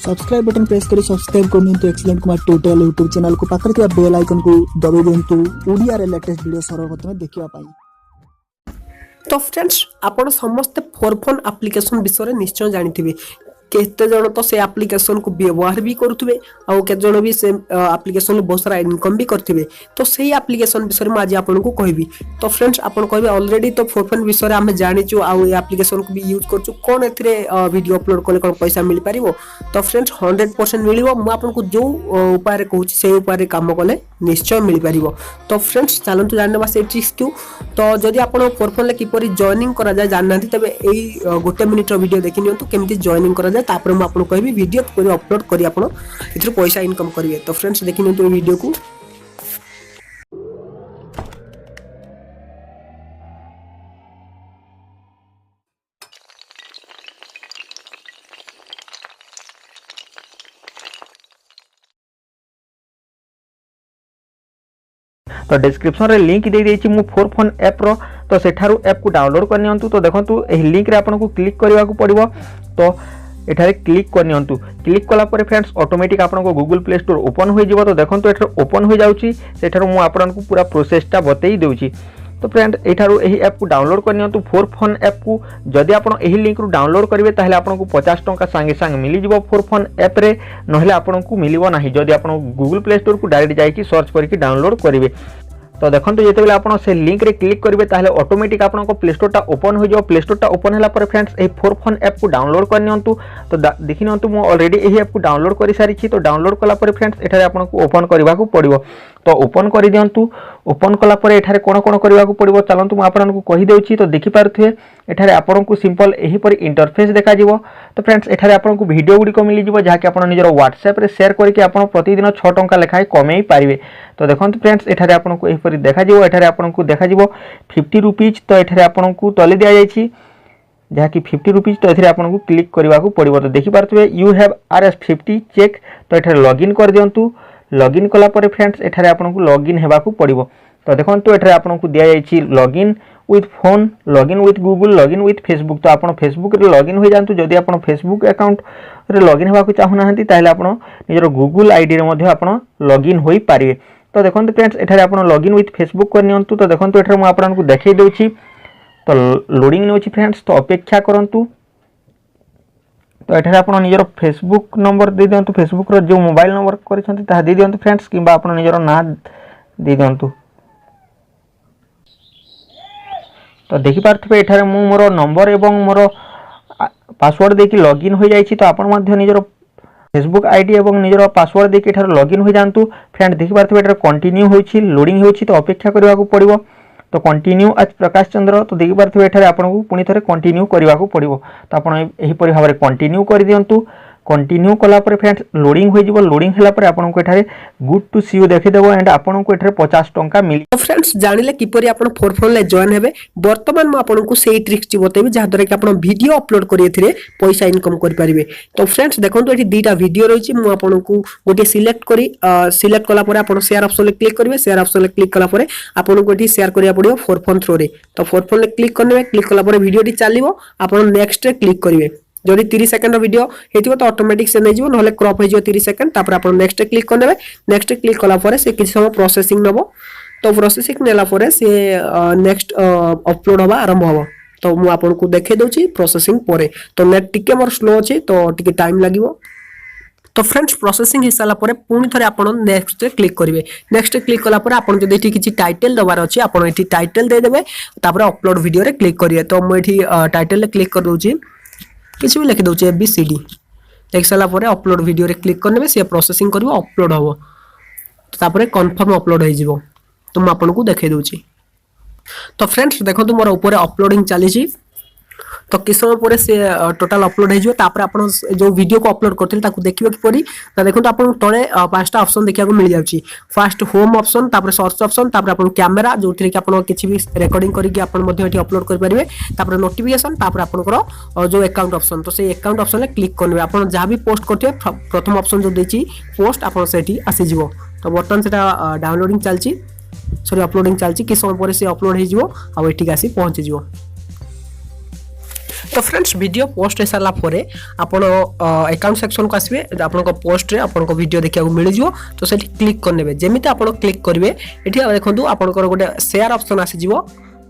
Subscribe button press करी subscribe करनियंतु excellent Kumar tutorial YouTube channel को पाखरे थिबा बेल आइकन को दबाइ दियंतु ओडिया रे लेटेस्ट वीडियो सर्वप्रथम देखिबा पाई। तो फ्रेंड्स आपण समस्त फोन एप्लिकेशन विषय निश्चय जानिथिबे केते जण तो से एप्लिकेशन को व्यवहार भी करुथिबे आ केते जण भी से एप्लिकेशन बहुत सारा इनकम भी करथिबे। तो सेही एप्लिकेशन विषय में आज आपन को कहबी। तो फ्रेंड्स आपन कहबे ऑलरेडी तो फोन विषय हम जानिचु आ एप्लिकेशन को भी यूज करचु कोन एथिरे वीडियो अपलोड करले कोन पैसा मिल परिवो। तो फ्रेंड्स 100% मिलिवो मु आपन को जो उपाय रे कहूची से उपाय रे काम करले निश्चय मिल परिवो। तो फ्रेंड्स चलंतु जानबा से ट्रिक्स क्यू। तो जदि आपन फोन ले किपरि जॉइनिंग करा जाय जाननाथि तबे एई 1 मिनिट रो वीडियो देखि नियंतु केमति जॉइनिंग करा जाय तापर मैं आपको कहबी वीडियो को अपलोड करी आपन इथरो पैसा इनकम करिवे। तो फ्रेंड्स देखि नियंतु वीडियो को। तो डिस्क्रिप्शन रे लिंक दे देछि मु फोन ऐप रो। तो सेठारु ऐप को डाउनलोड करनियंतु। तो देखंतु एही लिंक रे आपन को क्लिक करबा को पड़िबो। तो एठारे क्लिक करनियंतु। क्लिक कला परे फ्रेंड्स ऑटोमेटिक आपन को गूगल प्ले स्टोर ओपन होई जिवो। तो देखंतु एठारे ओपन होई जाउची सेठारु मु आपन को पूरा प्रोसेसटा बतेई देउची। तो फ्रेंड एठारु एही ऐप को डाउनलोड करनियंतु फोन ऐप को। जदि आपन एही लिंक रु डाउनलोड करिवे ताहले आपन को 50 टंका संगे संग मिली जिवो फोन ऐप रे, नहले आपन को मिलिवो नाही जदि आपन गूगल प्ले स्टोर को डायरेक्ट जाई कि सर्च करके डाउनलोड करिवे। तो देखंतु जेते बेले आपन से लिंक रे क्लिक करिवे ताहले ऑटोमेटिक आपन को प्ले स्टोर टा ओपन हो जाओ। प्ले स्टोर टा ओपन होला पर फ्रेंड्स ए फोन ऐप को डाउनलोड करनियंतु। तो देखि नियंतु मो ऑलरेडी एही ऐप को डाउनलोड करि सारी छी। तो डाउनलोड कला पर फ्रेंड्स एठारे आपन को ओपन करबा को पड़िबो। तो ओपन करि दियंतु। ओपन कला पर एठारे कोन कोन करबा को पड़िबो चलंतु मु आपन को कहि देउची। तो देखि पारथुए एठारे आपन को सिंपल एही पर इंटरफेस देखा जिवो। तो फ्रेंड्स एठारे आपन को वीडियो गुडी को मिली जिवो जाके आपन निजर WhatsApp रे शेयर करके आपन प्रतिदिन 6 टंका लेखाय कमेई पारिबे। तो देखंतु फ्रेंड्स एठारे आपन को एही पर देखा जिवो। एठारे आपन को देखा जिवो 50 रुपीज। तो एठारे आपन को तले दिया जायछि जहा कि 50 रुपीज। तो एथिरे आपन को क्लिक करबा को पड़िबो। तो देखि पारथुए यू हैव RS50 चेक। तो एठारे लॉगिन कर दियंतु। लॉगिन कला पर फ्रेंड्स एठारे आपन को लॉगिन हेबा को पड़िबो। तो देखंतु एठारे आपन को दिया जायछि login with phone, login with Google, login with Facebook. तो आपन फेसबुक रे लॉगिन हो जानतु। जदि आपन फेसबुक अकाउंट रे लॉगिन हेबा को चाहू नाहंती ताहले आपन निजर गूगल आईडी रे मध्ये आपन लॉगिन होई पारिबे। तो देखंतु फ्रेंड्स एठारे आपन लॉगिन विथ फेसबुक करनियंतु। तो देखंतु एठारे मु आपन को देखै देउछि। तो लोडिंग नेउछि फ्रेंड्स। तो अपेक्षा करंतु। तो एठारे आपन निजर फेसबुक नंबर दे दियंतु। फेसबुक रो जो मोबाइल नंबर करिसंती ता दे दियंतु फ्रेंड्स, किबा आपन निजर ना दे दियंतु। तो देखि पारथबे एठारे मु मोर नंबर एवं मोर पासवर्ड देकी लॉगिन हो जायछि। तो आपन मध्य निजर फेसबुक आईडी एवं निजर पासवर्ड देकी एठारे लॉगिन हो जानतु। फ्रेंड देखि पारथबे एठारे कंटिन्यू होइछि, लोडिंग होइछि। तो अपेक्षा करबा को पड़िबो। तो कंटिन्यू आज प्रकाश चंद्र। तो देखि पारथबे एठारे आपन को पुनी थरे कंटिन्यू करबा को पड़िबो। तो आपन एही परि भाबरे कंटिन्यू कर दियंतु। कंटिन्यू कला पर फ्रेंड्स लोडिंग हो जिवो। लोडिंग हला पर आपन को एठारे गुड टू सी यू देखि देबो एंड आपन को एठारे 50 टंका मिली। तो फ्रेंड्स जानिले किपरि आपन फोन ले जॉइन हेबे वर्तमान म आपन को सेही ट्रिक्स ची बतेबी जहा द्वारा कि आपन वीडियो अपलोड करी एथिरे पैसा इनकम करि परिबे। तो फ्रेंड्स देखंतु एठी दीटा वीडियो रहिछि। मु आपन को गोटे सिलेक्ट करी सिलेक्ट कला पर आपन शेयर ऑप्शन ले क्लिक करिवे। शेयर ऑप्शन ले क्लिक कला पर आपन को एठी शेयर करिया पड़ियो फोन थ्रू रे। तो फोन ले क्लिक करनेबे। क्लिक कला पर वीडियो टी चलिवो। आपन नेक्स्ट रे क्लिक करिवे। जदि 30 सेकंड वीडियो हेतिबो तो ऑटोमेटिक से नै जिवो, नहले क्रॉप हे जिवो 30 सेकंड। तापर आपन नेक्स्ट क्लिक करनेबे। नेक्स्ट क्लिक कला परे से किछ समय प्रोसेसिंग नबो। तो प्रोसेसिंग नेला परे से नेक्स्ट अपलोड होबा आरंभ होबो। तो मु आपन को देखै दोछि प्रोसेसिंग परे। तो नेट टिके मोर स्लो अछि तो टिके टाइम लागिवो। तो फ्रेंड्स प्रोसेसिंग हिसाला परे पुनी थरे आपन नेक्स्ट क्लिक करिवे। नेक्स्ट क्लिक कला परे आपन जदि एठी किछि टाइटल दबार अछि आपन एठी टाइटल दे देबे। तापर अपलोड वीडियो रे क्लिक करिवे। तो मु एठी टाइटल ले क्लिक कर दोछि, किसी भी लिखि दउछि ABCD। देख साला परे अपलोड वीडियो रे क्लिक करनेबे। से प्रोसेसिंग करबो, अपलोड होबो। तापर कंफर्म अपलोड हो जिवो। तो म आपन को देखै दउछि। तो फ्रेंड्स देखंतु मोर ऊपर अपलोडिंग चली छी। तो किस समय पर से टोटल अपलोड हो तापर आपण जो वीडियो को अपलोड करथिल ताकू देखिबो कि परी। त देखंतु आपण तळे पांचटा ऑप्शन देखिया को मिल जाउची। फर्स्ट होम ऑप्शन, तापर सर्च ऑप्शन, तापर आपण कैमरा जोथि कि आपण किछि भी रिकॉर्डिंग करी कि आपण मध्ये एठी अपलोड कर परिबे। तापर नोटिफिकेशन, तापर आपनकर जो अकाउंट ऑप्शन। तो से अकाउंट ऑप्शन ले क्लिक करबे। आपण जहा भी पोस्ट करथिबे प्रथम ऑप्शन जो देछि पोस्ट आपण सेठी आसी जिवो। तो बर्तन सेटा डाउनलोडिंग चलची, सॉरी अपलोडिंग चलची। कि समय पर से अपलोड हे जिवो आ एठी आसी पहुंच जिवो। तो फ्रेंड्स वीडियो पोस्ट हो सारा पर आपण अकाउंट सेक्शन को आसबे आपण पोस्ट रे आपण वीडियो देखा मिल जाव तो से क्लिक करने जमी आप क्लिक करेंगे ये देखो आपंकर गोटे शेयर ऑप्शन आसीजिव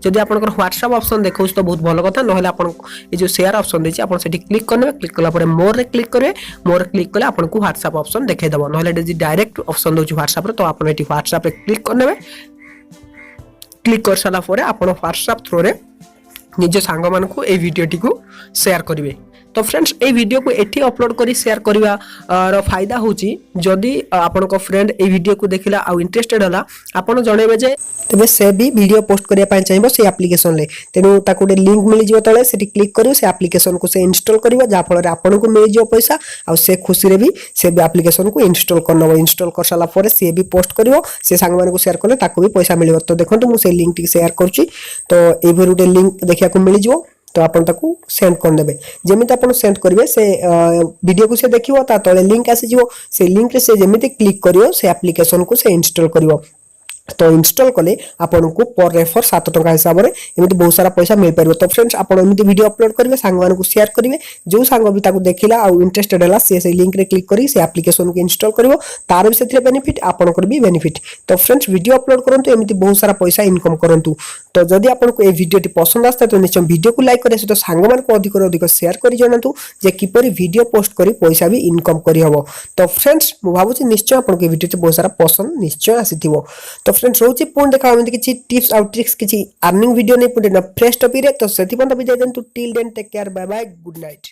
जदि आपंकर व्हाट्सएप ऑप्शन देखो तो बहुत भल कथा ना ये जो शेयर ऑप्शन देती आप क्लिक करने क्लिक कला मोर रे क्लिक करेंगे मोर क्लिक कले आपको व्हाट्सएप ऑप्शन देखा ना डायरेक्ट ऑप्शन दूसरी व्हाट्सएप तो आप व्हाट्सएप क्लिक करने क्लिक कर सारा आप व्हाट्सएप थ्रू रे निज सांग मान को ये वीडियोटी को शेयर करेंगे तो फ्रेंड्स ये वीडियो को एठी अपलोड करी शेयर करवा फायदा होची जदि आपन को फ्रेंड ये वीडियो को देखिला आ इंटरेस्टेड होला आपन जणेबे जे तबे से भी वीडियो पोस्ट करिया पय चाहिबो से एप्लीकेशन ले तेनु ताको डे लिंक मिल जिवो तळे सेठी क्लिक करियो से एप्लीकेशन को से इंस्टॉल करियो जा फल रे आपन को मिल जिवो पैसा आ से खुशी रे भी से एप्लीकेशन को इंस्टॉल करनबो इंस्टॉल कर साला परे से भी पोस्ट करियो से सांग मान को शेयर करले ताको भी पैसा मिलिबो तो देखंतु मु से लिंक टी शेयर करची तो ए भरुटे लिंक देखिया को मिल जिवो तो आपन ताकू सेंड कर देबे जेमिति आपन सेंड करिवे से वीडियो को से देखिवो ता तळे लिंक आसी जिवो से लिंक रे से जेमिति क्लिक करियो से एप्लीकेशन को से इंस्टॉल करियो तो इंस्टॉल कले आपन को पर रेफर 7 टका हिसाब रे एमिति बहुत सारा पैसा मिल परबो तो फ्रेंड्स आपन एमिति वीडियो अपलोड करिवे सांग मान को शेयर करिवे जो सांग भी ताकू देखिला आ इंटरेस्टेड हला से लिंक रे क्लिक करी से एप्लीकेशन को इंस्टॉल करिवो तार भी सेथिरे बेनिफिट आपन को भी बेनिफिट तो फ्रेंड्स वीडियो अपलोड करंतु एमिति बहुत सारा पैसा इनकम करंतु तो जदि आपन को ए वीडियोटी पसंद आस्ता तो निश्चय वीडियो को लाइक करे तो सांग मान को अधिक शेयर करि जणातु जे किपरि वीडियो पोस्ट करी पैसा भी इनकम करि हबो तो फ्रेंड्स मु भाबुची निश्चय आपन को वीडियो बहुत सारा पसंद निश्चय आसीथिबो तो फ्रेंड्स रोची पुण देखा किसी टिप्स आउट ट्रिक्स किसी अर्निंग वीडियो नहीं पुणे फ्रेश टॉपिक रे तो सेति पंत विदाय देंतु till then take care bye bye good night.